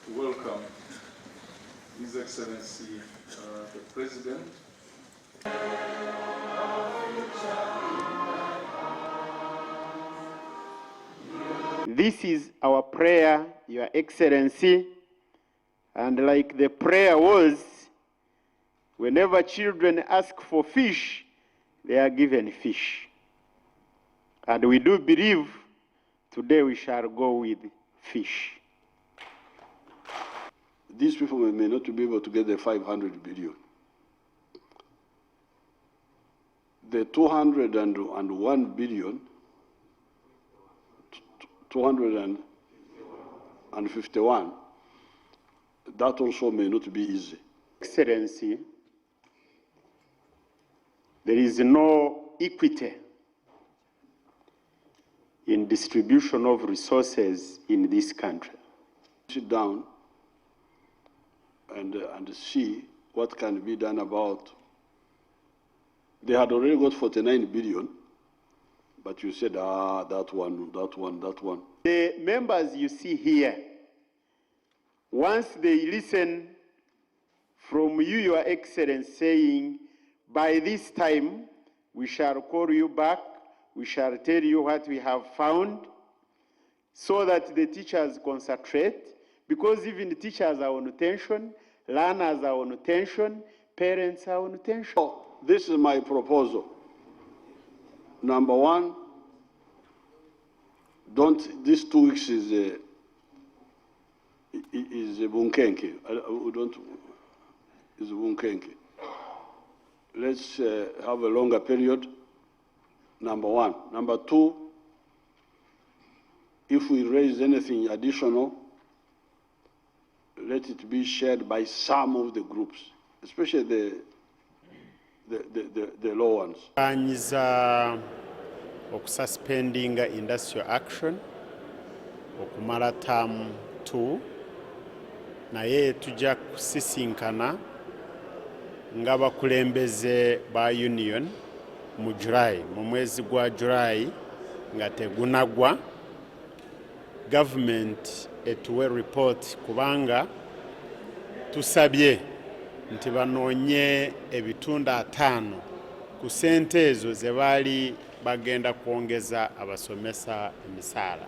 to welcome His Excellency the President. This is our prayer, Your Excellency, and like the prayer was, whenever children ask for fish, they are given fish. And we do believe today we shall go with fish. These people may not be able to get the 500 billion. The 201 billion, 251, that also may not be easy. Excellency, there is no equity in distribution of resources in this country. Sit down and see what can be done about. They had already got 49 billion, but you said, that one. The members you see here, once they listen from you, Your Excellency, saying, by this time, we shall call you back, we shall tell you what we have found, so that the teachers concentrate, because even the teachers are on tension, learners are on tension, parents are on tension. So, this is my proposal. Number one, these 2 weeks is a bunkenke. Is a bunkenke. Let's have a longer period. Number one. Number two, if we raise anything additional, let it be shared by some of the groups, especially the low ones. Okususpendinga industrial action okumala term 2 naye tujja kusisinkana nga bakulembeze ba union mu July, mu mwezi gwa July nga tegunagwa, government etuwe report kubanga tusabye nti banoonye ebitunda 5 ku sente ezo ze baali bagenda kwongeza abasomesa emisaala.